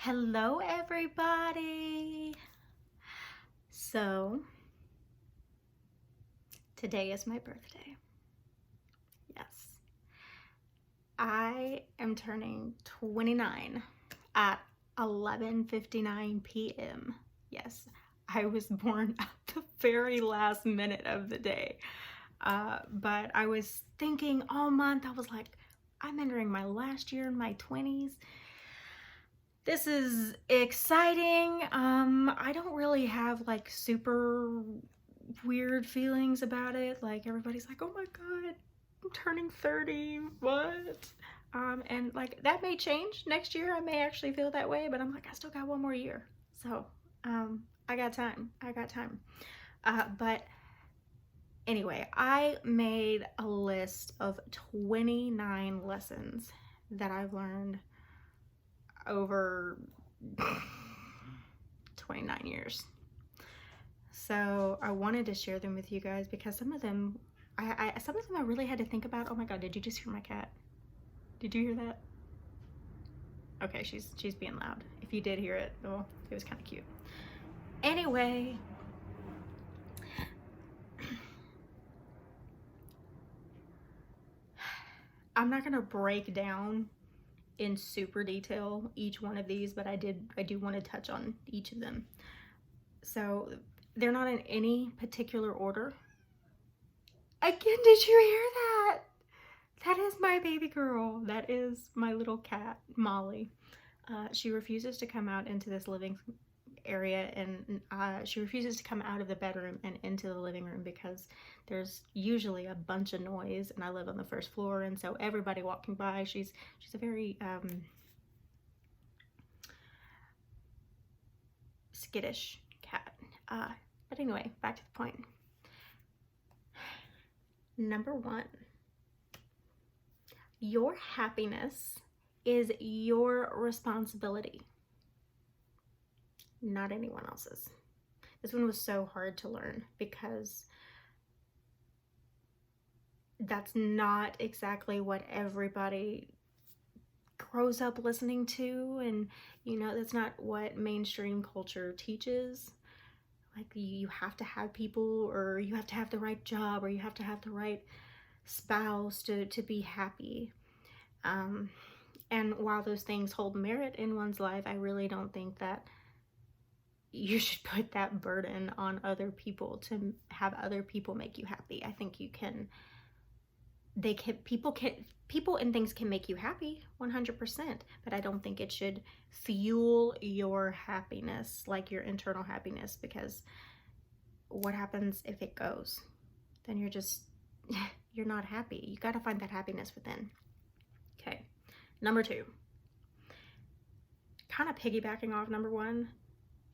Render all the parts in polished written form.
Hello, everybody. So, today is my birthday. Yes. I am turning 29 at 11:59 p.m. Yes, I was born at the very last minute of the day. But I was thinking all month, I was like, I'm entering my last year in my 20s. This is exciting. I don't really have like super weird feelings about it. Like everybody's like, oh my God, I'm turning 30, what? And like that may change next year. I may actually feel that way, but I'm like, I still got one more year. So I got time. But anyway, I made a list of 29 lessons that I've learned over 29 years. So I wanted to share them with you guys because some of them I really had to think about. Oh my God, did you just hear my cat? Did you hear that? Okay, she's being loud. If you did hear it, well, it was kind of cute. Anyway, I'm not gonna break down in super detail each one of these, but I do want to touch on each of them. So they're not in any particular order. Again, did you hear that? That is my baby girl. That is my little cat, Molly. She refuses to come out into this living area, and she refuses to come out of the bedroom and into the living room because there's usually a bunch of noise, and I live on the first floor, and so everybody walking by, she's a very skittish cat. But anyway, back to the point. Number one, your happiness is your responsibility, not anyone else's. This one was so hard to learn because that's not exactly what everybody grows up listening to, and that's not what mainstream culture teaches. Like you have to have people, or you have to have the right job, or you have to have the right spouse to be happy. And while those things hold merit in one's life, I really don't think that you should put that burden on other people to have other people make you happy. I think people and things can make you happy 100%, but I don't think it should fuel your happiness, like your internal happiness, because what happens if it goes? Then you're not happy. You got to find that happiness within. Okay. Number two, kind of piggybacking off number one,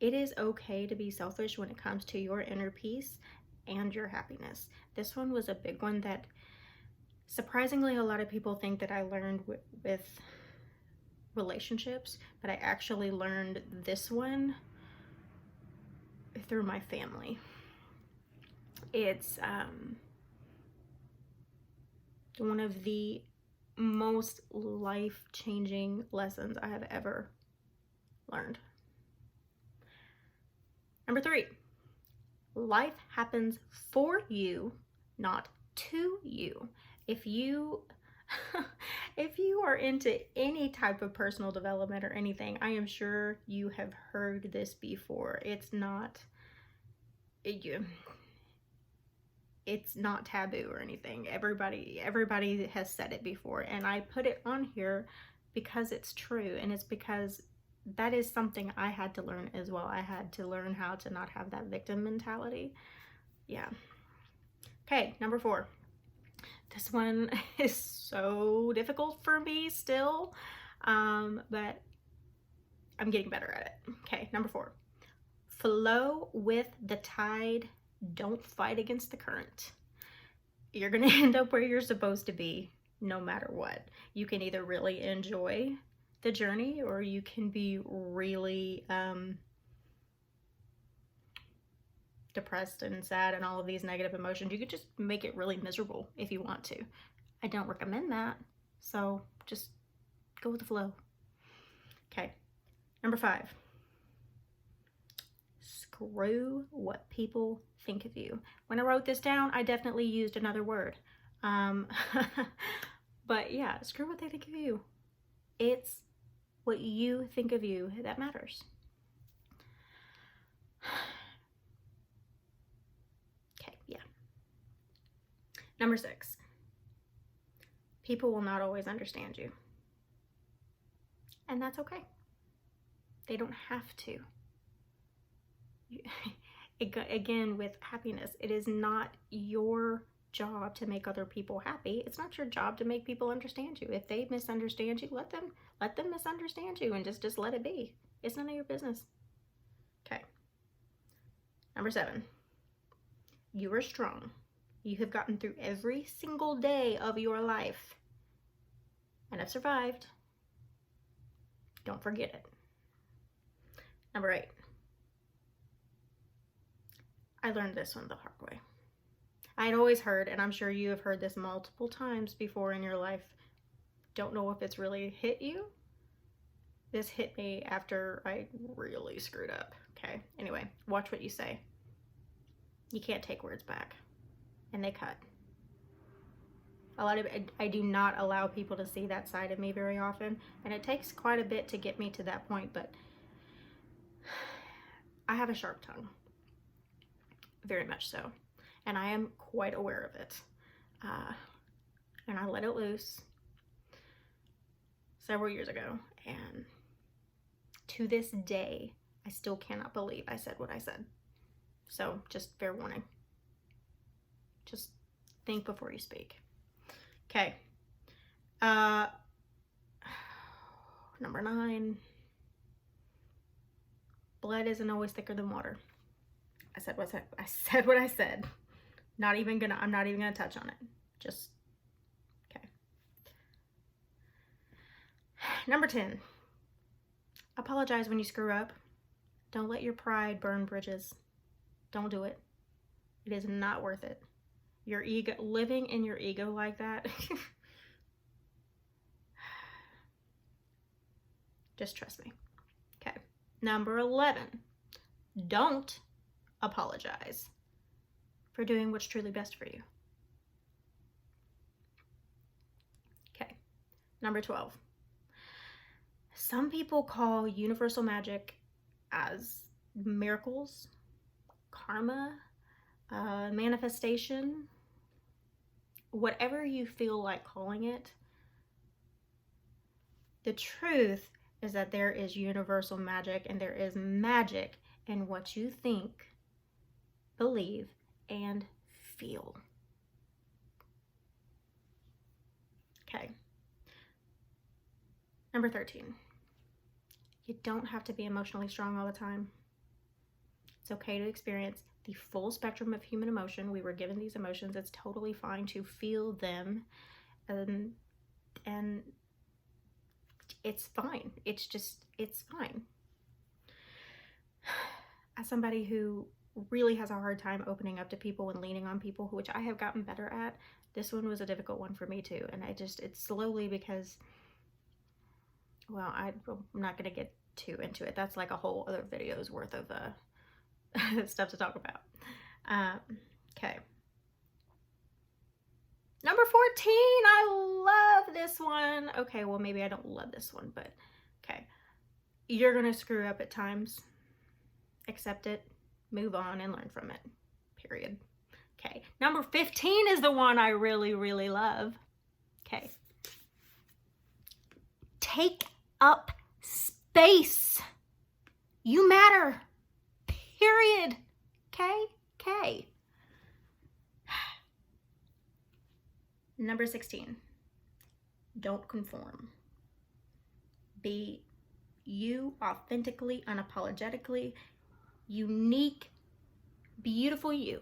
it is okay to be selfish when it comes to your inner peace and your happiness. This one was a big one that surprisingly a lot of people think that I learned with relationships, but I actually learned this one through my family. It's one of the most life-changing lessons I have ever learned. Number three, life happens for you, not to you. If you are into any type of personal development or anything, I am sure you have heard this before. It's not taboo or anything. Everybody has said it before, and I put it on here because it's true, and it's because that is something I had to learn as well. I had to learn how to not have that victim mentality. Yeah. Okay, number four. This one is so difficult for me still, but I'm getting better at it. Okay, number four. Flow with the tide. Don't fight against the current. You're going to end up where you're supposed to be no matter what. You can either really enjoy the journey, or you can be really depressed and sad and all of these negative emotions. You could just make it really miserable if you want to. I don't recommend that. So just go with the flow. Okay. Number 5, screw what people think of you. When I wrote this down, I definitely used another word. But yeah, screw what they think of you. It's what you think of you that matters. Okay, yeah. Number 6, people will not always understand you. And that's okay. They don't have to. Again, with happiness, it is not your job to make other people happy. It's not your job to make people understand you. If they misunderstand you, let them misunderstand you, and just let it be. It's none of your business. Okay. Number 7, you are strong. You have gotten through every single day of your life and have survived. Don't forget it. Number 8, I learned this one the hard way. I had always heard, and I'm sure you have heard this multiple times before in your life. Don't know if it's really hit you. This hit me after I really screwed up. Okay, anyway, watch what you say. You can't take words back, and they cut. I do not allow people to see that side of me very often, and it takes quite a bit to get me to that point, but I have a sharp tongue. Very much so. And I am quite aware of it. And I let it loose several years ago. And to this day, I still cannot believe I said what I said. So just fair warning. Just think before you speak. Okay. Number 9. Blood isn't always thicker than water. I said what I said. I'm not even gonna touch on it. Just okay. Number 10. Apologize when you screw up. Don't let your pride burn bridges. Don't do it. It is not worth it. Your ego, living in your ego like that. Just trust me. Okay. Number 11. Don't apologize for doing what's truly best for you. Okay. Number 12. Some people call universal magic as miracles, karma, manifestation, whatever you feel like calling it. The truth is that there is universal magic, and there is magic in what you think, believe, and feel. Okay. Number 13. You don't have to be emotionally strong all the time. It's okay to experience the full spectrum of human emotion. We were given these emotions. It's totally fine to feel them. And it's fine. It's fine. As somebody who really has a hard time opening up to people and leaning on people, which I have gotten better at, this one was a difficult one for me too. And it's slowly because, well, I'm not going to get too into it. That's like a whole other video's worth of stuff to talk about. Okay. Number 14, I love this one. Okay, well, maybe I don't love this one, but okay. You're going to screw up at times. Accept it, move on, and learn from it. Period. Okay. Number 15 is the one I really, really love. Okay. Take up space. You matter. Period. Okay? Okay. Number 16. Don't conform. Be you authentically, unapologetically, unique, beautiful you.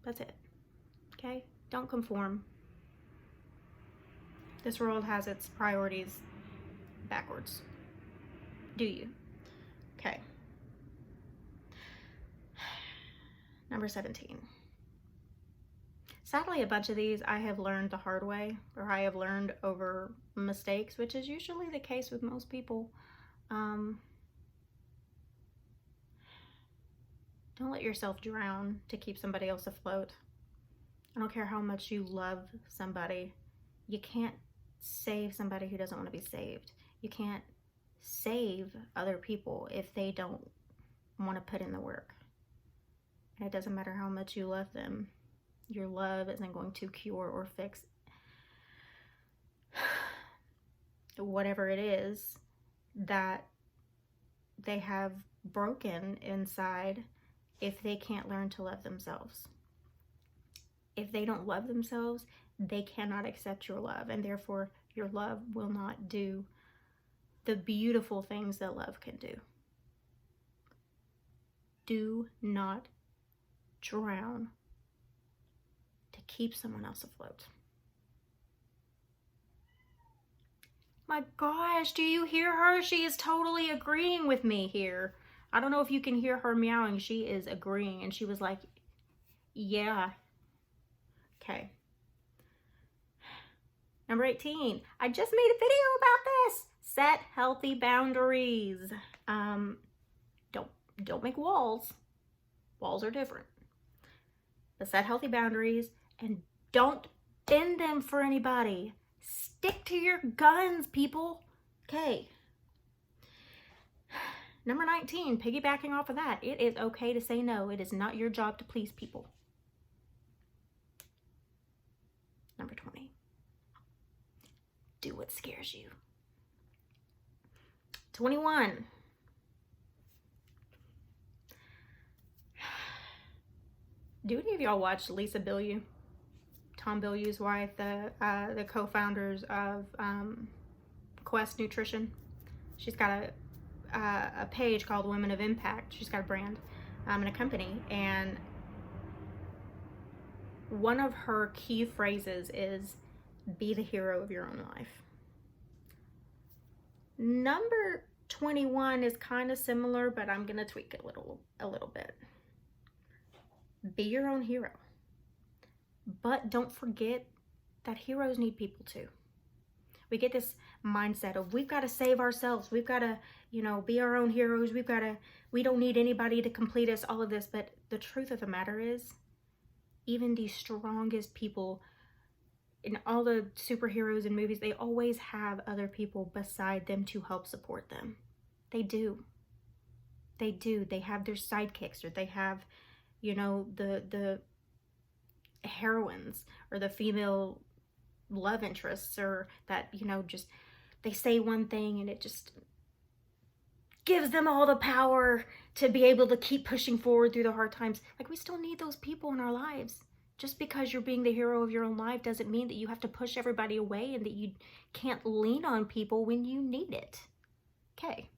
That's it. Okay? Don't conform. This world has its priorities backwards. Do you? Okay. Number 17. Sadly, a bunch of these I have learned the hard way, or I have learned over mistakes, which is usually the case with most people. Don't let yourself drown to keep somebody else afloat. I don't care how much you love somebody. You can't save somebody who doesn't want to be saved. You can't save other people if they don't want to put in the work. And it doesn't matter how much you love them. Your love isn't going to cure or fix whatever it is that they have broken inside if they can't learn to love themselves. If they don't love themselves, they cannot accept your love, and therefore your love will not do the beautiful things that love can do. Do not drown to keep someone else afloat. My gosh, do you hear her? She is totally agreeing with me here. I don't know if you can hear her meowing. She is agreeing, and she was like, yeah. Okay. Number 18. I just made a video about this. Set healthy boundaries. Don't make walls. Walls are different. But set healthy boundaries, and don't bend them for anybody. Stick to your guns, people. Okay. Number 19, piggybacking off of that, it is okay to say no. It is not your job to please people. Number 20, do what scares you. 21, do any of y'all watch Lisa Bilyeu? Tom Bilyeu's wife, the co-founders of Quest Nutrition. She's got a page called Women of Impact. She's got a brand and a company, and one of her key phrases is be the hero of your own life. Number 21 is kind of similar, but I'm gonna tweak it a little bit. Be your own hero, but don't forget that heroes need people too. We get this mindset of we've got to save ourselves. We've got to, be our own heroes. We don't need anybody to complete us, all of this. But the truth of the matter is, even the strongest people in all the superheroes in movies, they always have other people beside them to help support them. They do. They do. They have their sidekicks, or they have, the heroines or the female love interests, or that just they say one thing and it just gives them all the power to be able to keep pushing forward through the hard times. Like, we still need those people in our lives. Just because you're being the hero of your own life doesn't mean that you have to push everybody away and that you can't lean on people when you need it. Okay,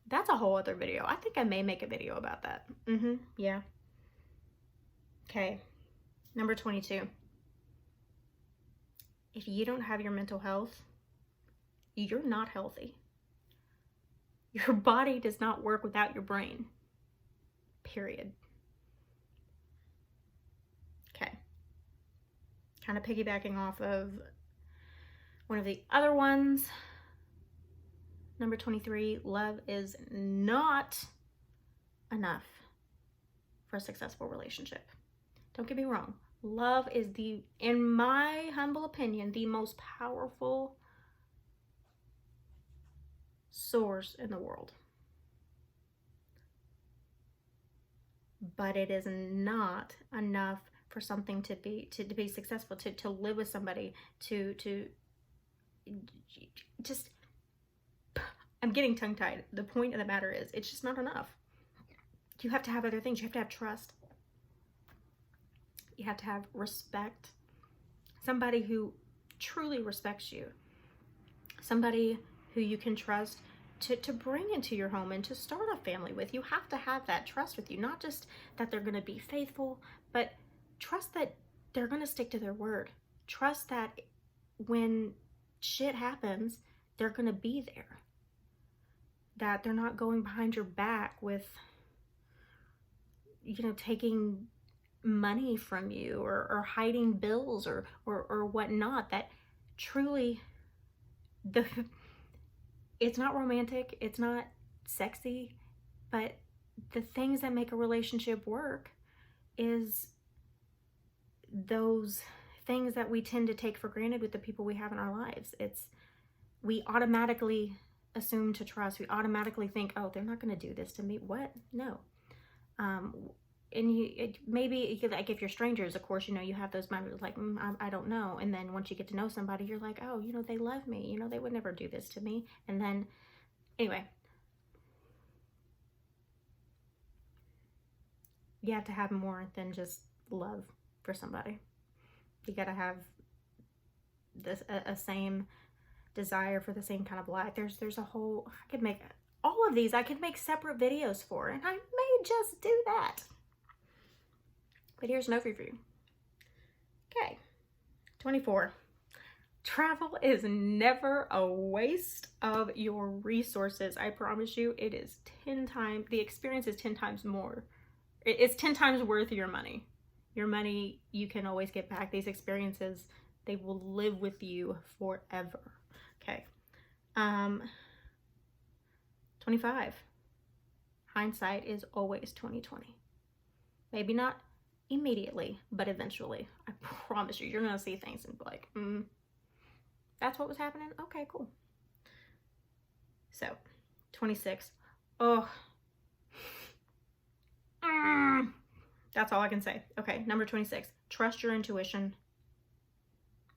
that's a whole other video. I think I may make a video about that. Yeah. Okay, number 22. If you don't have your mental health, you're not healthy. Your body does not work without your brain. Period. Okay. Kind of piggybacking off of one of the other ones. Number 23, love is not enough for a successful relationship. Don't get me wrong. Love is in my humble opinion, the most powerful source in the world. But it is not enough for something to be successful, to live with somebody, to just, I'm getting tongue-tied. The point of the matter is, it's just not enough. You have to have other things. You have to have trust. You have to have respect. Somebody who truly respects you. Somebody who you can trust to bring into your home and to start a family with. You have to have that trust with you. Not just that they're going to be faithful, but trust that they're going to stick to their word. Trust that when shit happens, they're going to be there. That they're not going behind your back with, taking money from you or hiding bills or whatnot. That truly It's not romantic, it's not sexy, but the things that make a relationship work is those things that we tend to take for granted with the people we have in our lives. We automatically assume to trust. We automatically think, oh, they're not going to do this to me. What? No. And maybe like if you're strangers, of course, you have those moments like, I don't know. And then once you get to know somebody, you're like, oh, they love me. They would never do this to me. And then, anyway, you have to have more than just love for somebody. You got to have a same desire for the same kind of life. There's a whole, I could make all of these, I could make separate videos for, and I may just do that. But here's an overview. Okay, 24. Travel is never a waste of your resources. I promise you, it is 10 times, the experience is 10 times more. It's 10 times worth your money. Your money, you can always get back. These experiences, they will live with you forever. Okay. 25. Hindsight is always 2020. Maybe not immediately, but eventually. I promise you, you're going to see things and be like, that's what was happening? Okay, cool. So, 26. Oh. That's all I can say. Okay, number 26. Trust your intuition,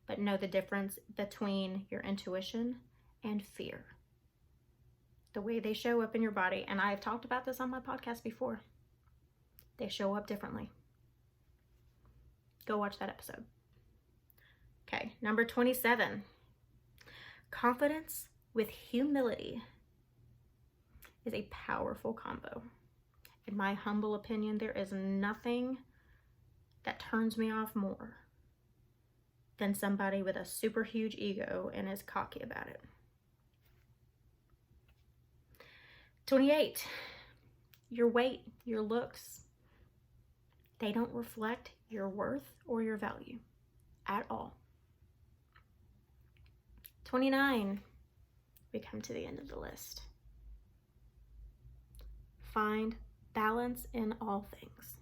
but know the difference between your intuition and fear. The way they show up in your body, and I've talked about this on my podcast before, they show up differently. Go watch that episode. Okay, number 27. Confidence with humility is a powerful combo. In my humble opinion, there is nothing that turns me off more than somebody with a super huge ego and is cocky about it. 28. Your weight, your looks, they don't reflect your worth or your value at all. 29. We come to the end of the list. Find balance in all things.